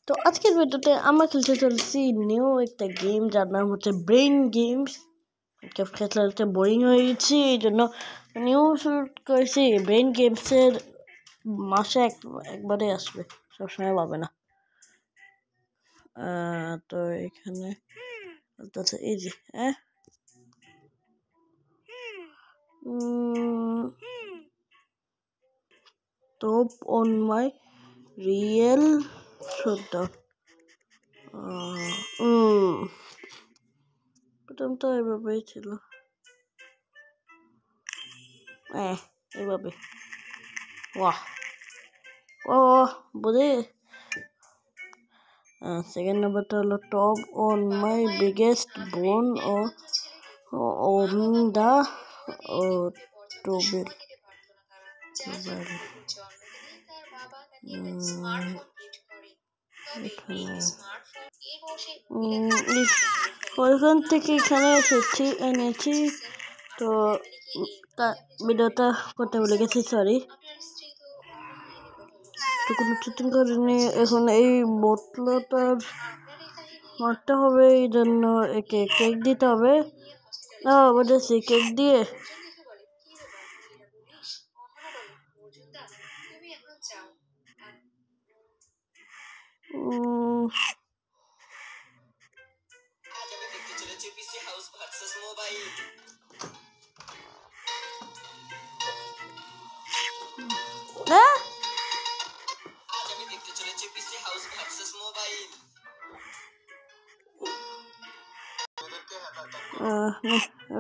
তো আজকের ভিডিওতে আমরা খেলতে চলছি নিউ একটা গেম যার নাম হচ্ছে ব্রেইন গেমস। খেলতে বোরিং হয়ে গেছি, এই জন্য নিউ শুরু করেছি। ব্রেইন গেমসের মাসে একবারে আসবে, সবসময় পাবে না। তো এখানে এই যে top on my real showdown। প্রথমটা এভাবেই ছিল, এভাবে। ওয়াহ ও বোধে। সেকেন্ড নাম্বারটা হলো টপ অন মাই বিগেস্ট বোন ও দা টোবেল। ওইখান থেকে এখানে এনেছি। তো ভিডিওটা করতে ভুলে গেছি, সরি। তো কোনো চিটিং করিনি। এখন এই বোতলটার মারতে হবে, এই জন্য একে কেক দিতে হবে। বলেছি কেক দিয়ে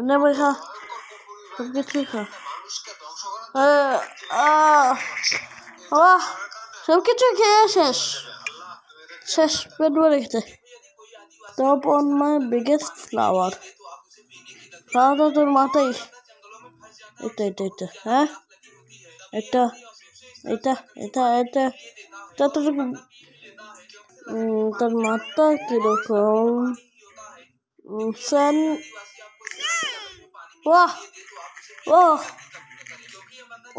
নেবে খা, সব কিছুই খা। সব কিছু খেয়ে শেষ পেট ভরে খেতে। Top on my biggest flower. ফ্লাওয়ারটা তোর মাথায়। এটা এটা এটা হ্যাঁ এটা এটা এটা এটা যতটুকু। তার মাথা কিরকম বাহ ওহ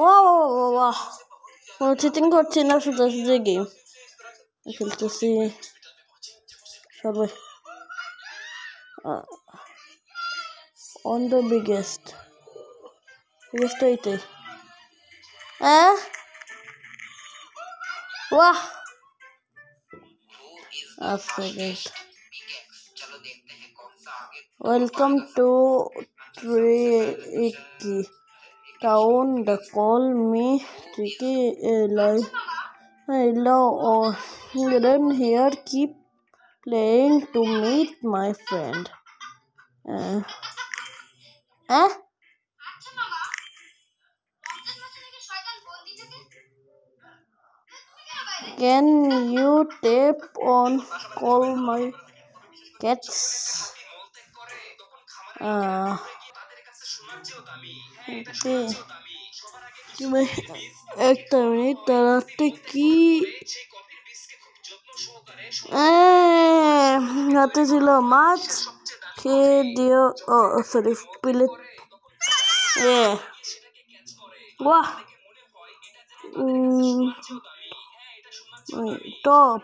ও বাহ। কোনো চিটিং করছি না, শুধু শুধু গেম খেলতেছি সবাই। অন দ্য বিগেস্ট এইটাই। বাহ welcome to tricky town, the call me tricky or then here keep playing to meet my friend. Can you tap on call my cats? একটা মিনিট তারাতে কি হাতে ছিল মাছ খেয়ে দিও। সরি পিলে বাহ টপ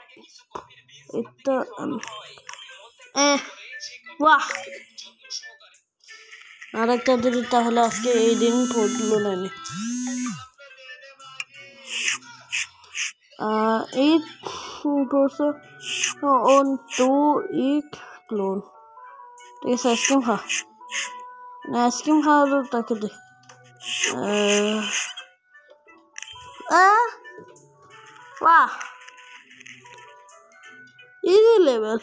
এটা বাহ। আর একটা দিদি তাহলে আজকে এই দিন পড়লো না। Eat person on to eat clone। ঠিক আছে, আইসক্রিম খা না, আইসক্রিম খাওয়া তো তাকে দে। বাহ ইজি লেভেল।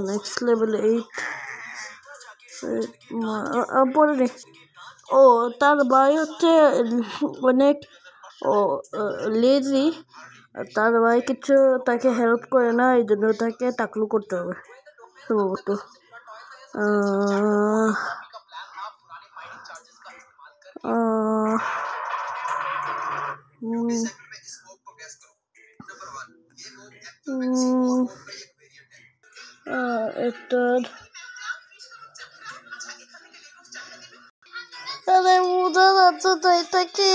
নেক্সট লেভেল 8 পরে রে। ও তার ভাই হচ্ছে অনেক লেজি। তার ভাই কিছু তাকে হেল্প করে না, এই জন্য তাকে টাকলু করতে হবে সম্ভবত। এটা আরে বোঝা যাচ্ছে তো এটা কি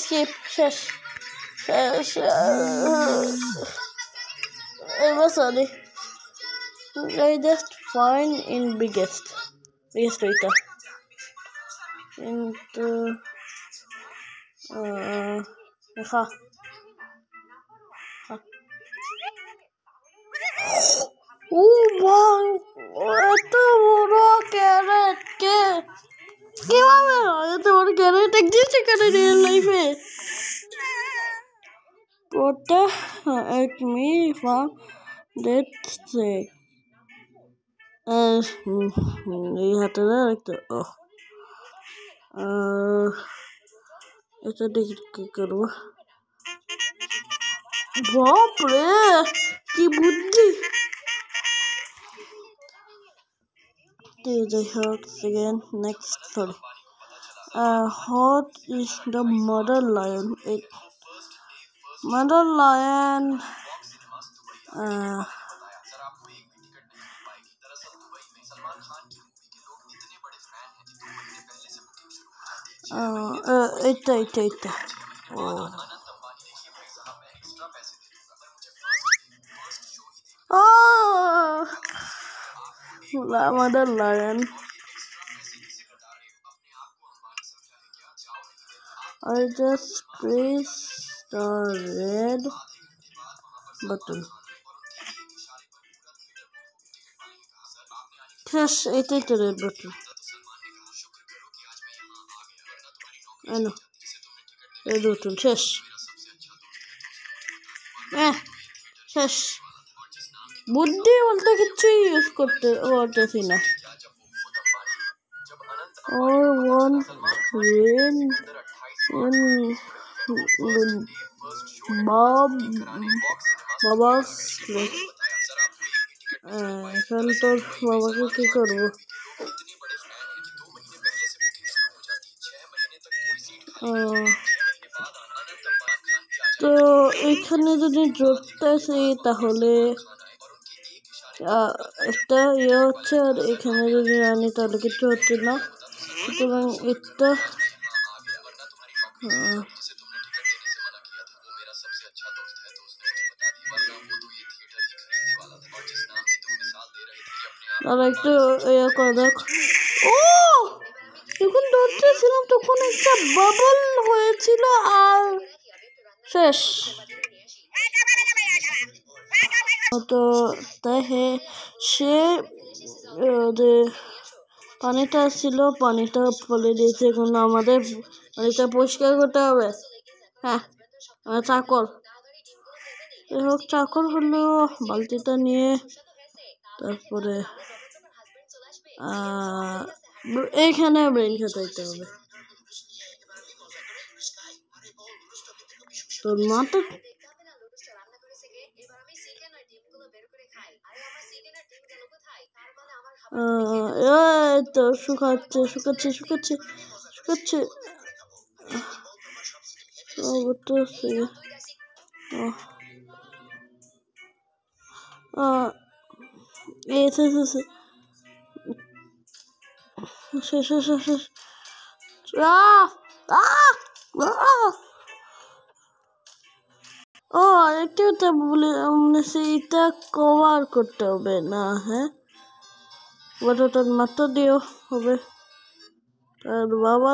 স্কিপ শেষ শেষ এবার sorry I just find in biggest ওইটা কিন্তু দেখা ও ভাই এত বড় ক্যারেট কে কিভাবে এত বড় ক্যারেট এক্সিস্ট করে রিয়েল লাইফে protect me from that thing এই হাতে রাখতে এটা দেখি কি করবো বাপরে কি বুদ্ধি যাই হোক again next sorry what is the mother lion mother lion এটা mother lion I just press the red button yes এটাই তো red button I know red button শেষ শেষ বুদ্ধি বলতে কিছুই ইউজ করতে পারতেছি না or one rain বাবা এখন তোর বাবাকে কি করবো তো এখানে যদি জোরতেছি তাহলে একটা হচ্ছে আর এখানে যদি আনি তাহলে কিছু হচ্ছে না সুতরাং এটা আর একটু করে দেখ যখন ধরতেছিলাম তখন একটা বাবল হয়েছিল আর শেষ তো তাই সে যে পানিটা ছিল পানিটা ফেলে দিয়েছে এখন আমাদের পানিটা পরিষ্কার করতে হবে চাকর হোক চাকর হলো বালতিটা নিয়ে তারপরে এইখানে ব্রেন খেতে হবে তোর মাথা তো শুকাচ্ছে আরেকটা বলে সেইটা কভার করতে হবে না ওটার মাত্র দিও হবে আর বাবা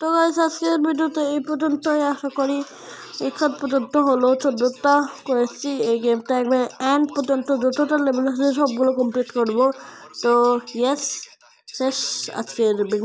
তো গাইস আজকের ভিডিওতে এই পর্যন্তই আশা করি এখান পর্যন্ত হলো 14টা করেছি এই গেমটা একবার এন্ড পর্যন্ত যতটা লেভেল আছে সবগুলো কমপ্লিট করব তো ইয়েস শেষ আজকের গেম